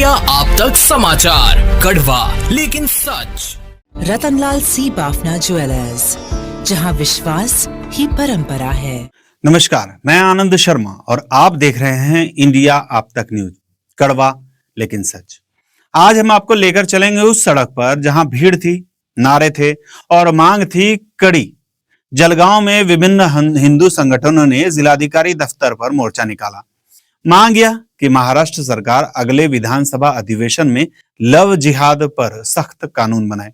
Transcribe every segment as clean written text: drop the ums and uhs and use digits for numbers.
India आप तक समाचार, कड़वा लेकिन सच। रतनलाल सी बाफना ज्वेलर्स, जहां विश्वास ही परंपरा है। नमस्कार, मैं आनंद शर्मा और आप देख रहे हैं इंडिया आप तक न्यूज, कड़वा लेकिन सच। आज हम आपको लेकर चलेंगे उस सड़क पर जहां भीड़ थी, नारे थे और मांग थी कड़ी। जलगांव में विभिन्न हिंदू संगठनों ने जिलाधिकारी दफ्तर पर मोर्चा निकाला। मांग यह कि महाराष्ट्र सरकार अगले विधानसभा अधिवेशन में लव जिहाद पर सख्त कानून बनाए।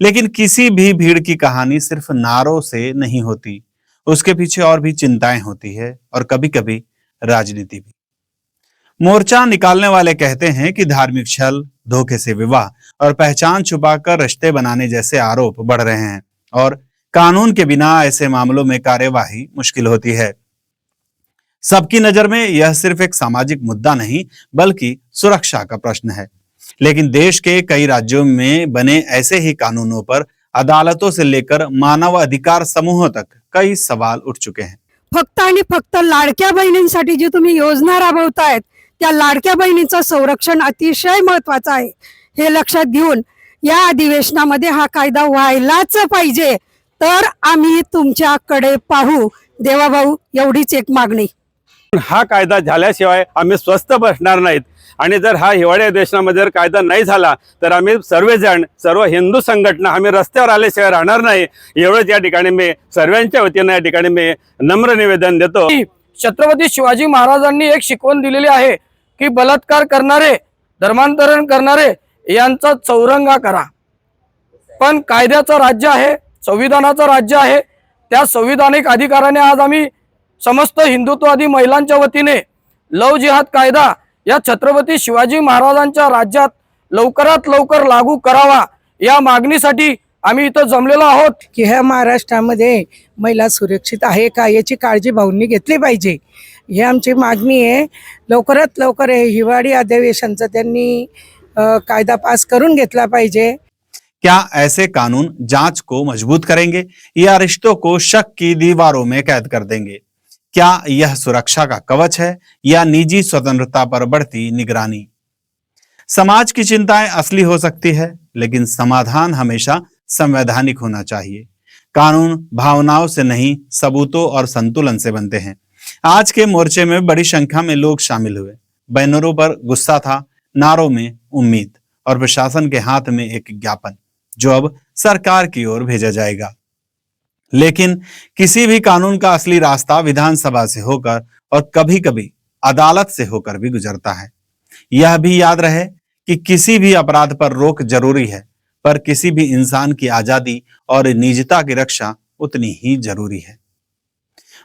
लेकिन किसी भी भीड़ की कहानी सिर्फ नारों से नहीं होती, उसके पीछे और भी चिंताएं होती है और कभी कभी राजनीति भी। मोर्चा निकालने वाले कहते हैं कि धार्मिक छल, धोखे से विवाह और पहचान छुपाकर रिश्ते बनाने जैसे आरोप बढ़ रहे हैं और कानून के बिना ऐसे मामलों में कार्यवाही मुश्किल होती है। सबकी नजर में यह सिर्फ एक सामाजिक मुद्दा नहीं बल्कि सुरक्षा का प्रश्न है। लेकिन देश के कई राज्यों में बने ऐसे ही कानूनों पर अदालतों से लेकर मानव अधिकार समूहों तक कई सवाल उठ चुके हैं। फक्त आणि फक्त लाडक्या बहिणींसाठी जी तुम्ही योजना राबवतायत त्या लाडक्या बहिणीचं संरक्षण अतिशय महत्त्वाचं आहे, हे लक्षात घेऊन या अधिवेशनामध्ये हा कायदा व्हायलाच पाहिजे। तर आम्ही तुमच्याकडे पाहू देवाभाऊ, एवढीच एक मागणी। हा कायदा झाल्याशिवाय आम्ही स्वस्थ बसणार नाहीत आणि जर हा हिवाळी अधिवेशनामध्ये जर कायदा नाही झाला तर आम्ही सर्व हिंदू संघटना आम्ही रस्त्यावर आल्याशिवाय राहणार नाही। एवढंच या ठिकाणी मी सर्वांच्या वतीने या ठिकाणी मी नम्र निवेदन देतो। छत्रपती शिवाजी महाराजांनी एक शिकवण दिलेली आहे की बलात्कार करणारे, धर्मांतरण करणारे यांचा चौरंगा करा। पण कायद्याचं राज्य आहे, संविधानाचं राज्य आहे, त्या संविधानिक अधिकाराने आज आम्ही समस्त हिंदुत्ववादी महिलांच्या वतीने लव जिहाद कायदा या छत्रपती शिवाजी महाराजांच्या राज्यात लवकरात लवकर लागू करावा या मागणीसाठी आम्ही इथं जमलेलो आहोत। की ह्या महाराष्ट्रामध्ये महिला सुरक्षित आहे का याची काळजी भाऊंनी घेतली पाहिजे, ही आमची मागणी आहे। लवकरात लवकर हे हिवाळी अधिवेशनचा त्यांनी कायदा पास करून घेतला पाहिजे। क्या ऐसे कानून जांच को मजबूत करेंगे या रिश्तों को शक की दीवारों में कैद कर देंगे? क्या यह सुरक्षा का कवच है या निजी स्वतंत्रता पर बढ़ती निगरानी? समाज की चिंताएं असली हो सकती है, लेकिन समाधान हमेशा संवैधानिक होना चाहिए। कानून भावनाओं से नहीं, सबूतों और संतुलन से बनते हैं। आज के मोर्चे में बड़ी संख्या में लोग शामिल हुए। बैनरों पर गुस्सा था, नारों में उम्मीद और प्रशासन के हाथ में एक ज्ञापन जो अब सरकार की ओर भेजा जाएगा। लेकिन किसी भी कानून का असली रास्ता विधानसभा से होकर और कभी कभी अदालत से होकर भी गुजरता है। यह भी याद रहे कि किसी भी अपराध पर रोक जरूरी है, पर किसी भी इंसान की आजादी और निजता की रक्षा उतनी ही जरूरी है।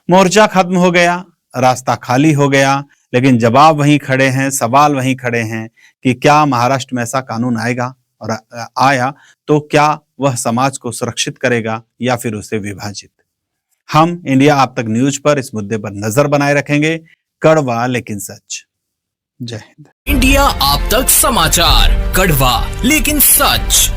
मोर्चा खत्म हो गया, रास्ता खाली हो गया, लेकिन जवाब वहीं खड़े हैं, सवाल वहीं खड़े हैं कि क्या महाराष्ट्र में ऐसा कानून आएगा और आया तो क्या वह समाज को सुरक्षित करेगा या फिर उसे विभाजित? हम इंडिया आप तक न्यूज पर इस मुद्दे पर नजर बनाए रखेंगे। कड़वा लेकिन सच। जय हिंद। इंडिया आप तक समाचार, कड़वा लेकिन सच।